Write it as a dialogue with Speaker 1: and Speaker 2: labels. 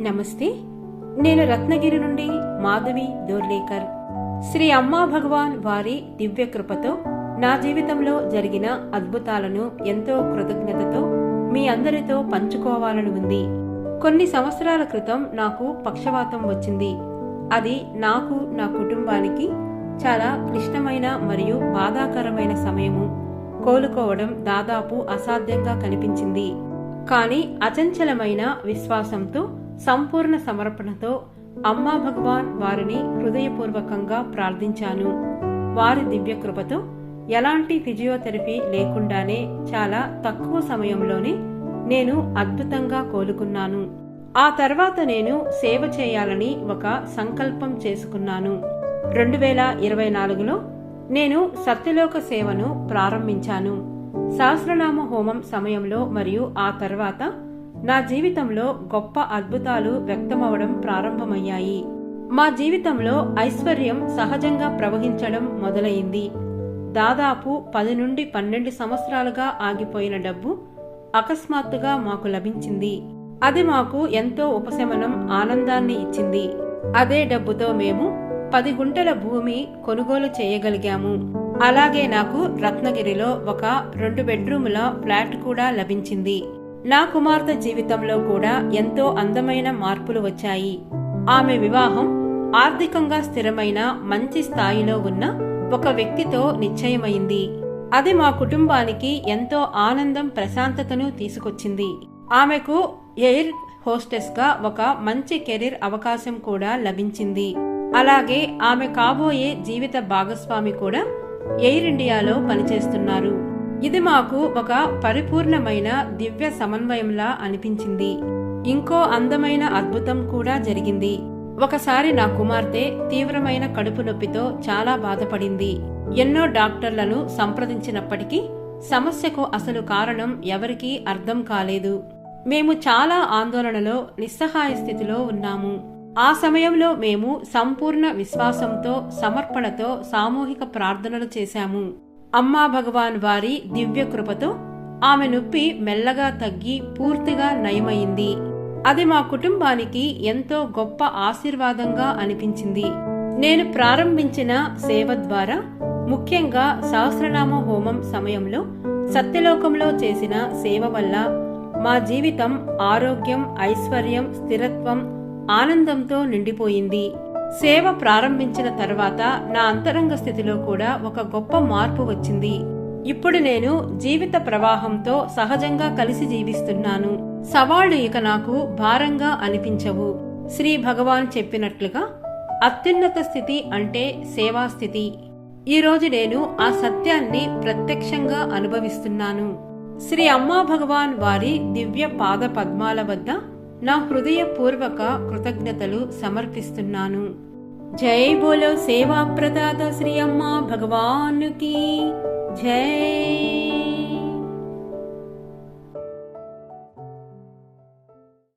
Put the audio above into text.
Speaker 1: నమస్తే. నేను రత్నగిరి నుండి మాధవి దోర్లేకర్. శ్రీ అమ్మా భగవాన్ వారి దివ్య కృపతో నా జీవితంలో జరిగిన అద్భుతాలను ఎంతో కృతజ్ఞతతో మీ అందరితో పంచుకోవాలని ఉంది. కొన్ని సంవత్సరాల క్రితం నాకు పక్షవాతం వచ్చింది. అది నాకు, నా కుటుంబానికి చాలా క్లిష్టమైన మరియు బాధాకరమైన సమయము. కోలుకోవడం దాదాపు అసాధ్యంగా కనిపించింది. కానీ అచంచలమైన విశ్వాసంతో, సంపూర్ణ సమర్పణతో అమ్మా భగవాన్ వారిని హృదయపూర్వకంగా ప్రార్థించాను. వారి దివ్య కృపతో ఎలాంటి ఫిజియోథెరపీ లేకుండానే చాలా తక్కువ సమయంలోనే నేను అద్భుతంగా కోలుకున్నాను. ఆ తర్వాత నేను సేవ చేయాలని ఒక సంకల్పం చేసుకున్నాను. 2024లో నేను సత్యలోక సేవను ప్రారంభించాను. సహస్రనామ హోమం సమయంలో మరియు ఆ తర్వాత నా జీవితంలో గొప్ప అద్భుతాలు వ్యక్తమవడం ప్రారంభమయ్యాయి. మా జీవితంలో ఐశ్వర్యం సహజంగా ప్రవహించడం మొదలైంది. దాదాపు 10 నుండి 12 సంవత్సరాలుగా ఆగిపోయిన డబ్బు అకస్మాత్తుగా మాకు లభించింది. అది మాకు ఎంతో ఉపశమనం, ఆనందాన్ని ఇచ్చింది. అదే డబ్బుతో మేము 10 గుంటల భూమి కొనుగోలు చేయగలిగాము. అలాగే నాకు రత్నగిరిలో ఒక 2 బెడ్రూముల ఫ్లాట్ కూడా లభించింది. నా కుమార్తె జీవితంలో కూడా ఎంతో అందమైన మార్పులు వచ్చాయి. ఆమె వివాహం ఆర్థికంగా స్థిరమైన మంచి స్థాయిలో ఉన్న ఒక వ్యక్తితో నిశ్చయమైంది. అది మా కుటుంబానికి ఎంతో ఆనందం, ప్రశాంతతను తీసుకొచ్చింది. ఆమెకు ఎయిర్ హోస్టెస్ గా ఒక మంచి కెరీర్ అవకాశం కూడా లభించింది. అలాగే ఆమె కాబోయే జీవిత భాగస్వామి కూడా ఎయిర్ ఇండియాలో పనిచేస్తున్నారు. ఇది మాకు ఒక పరిపూర్ణమైన దివ్య సమన్వయంలా అనిపించింది. ఇంకో అందమైన అద్భుతం కూడా జరిగింది. ఒకసారి నా కుమార్తె తీవ్రమైన కడుపు నొప్పితో చాలా బాధపడింది. ఎన్నో డాక్టర్లను సంప్రదించినప్పటికీ సమస్యకు అసలు కారణం ఎవరికీ అర్థం కాలేదు. మేము చాలా ఆందోళనలో, నిస్సహాయ స్థితిలో ఉన్నాము. ఆ సమయంలో మేము సంపూర్ణ విశ్వాసంతో, సమర్పణతో సామూహిక ప్రార్థనలు చేశాము. అమ్మా భగవాన్ వారి దివ్య కృపతో ఆమె నొప్పి మెల్లగా తగ్గి పూర్తిగా నయమైంది. అది మా కుటుంబానికి ఎంతో గొప్ప ఆశీర్వాదంగా అనిపించింది. నేను ప్రారంభించిన సేవ ద్వారా, ముఖ్యంగా సహస్రనామ హోమం సమయంలో సత్యలోకంలో చేసిన సేవ వల్ల మా జీవితం ఆరోగ్యం, ఐశ్వర్యం, స్థిరత్వం, ఆనందంతో నిండిపోయింది. సేవ ప్రారంభించిన తర్వాత నా అంతరంగ స్థితిలో కూడా ఒక గొప్ప మార్పు వచ్చింది. ఇప్పుడు నేను జీవిత ప్రవాహంతో సహజంగా కలిసి జీవిస్తున్నాను. సవాళ్లు ఇక నాకు భారంగా అనిపించవు. శ్రీ భగవాన్ చెప్పినట్లుగా అత్యున్నత స్థితి అంటే సేవా స్థితి. ఈరోజు నేను ఆ సత్యాన్ని ప్రత్యక్షంగా అనుభవిస్తున్నాను. శ్రీ అమ్మా భగవాన్ వారి దివ్య పాద పద్మాల వద్ద నా హృదయపూర్వక కృతజ్ఞతలు సమర్పిస్తున్నాను. జై బోలో సేవా ప్రదాత శ్రీ అమ్మా భగవాన్ కీ జై.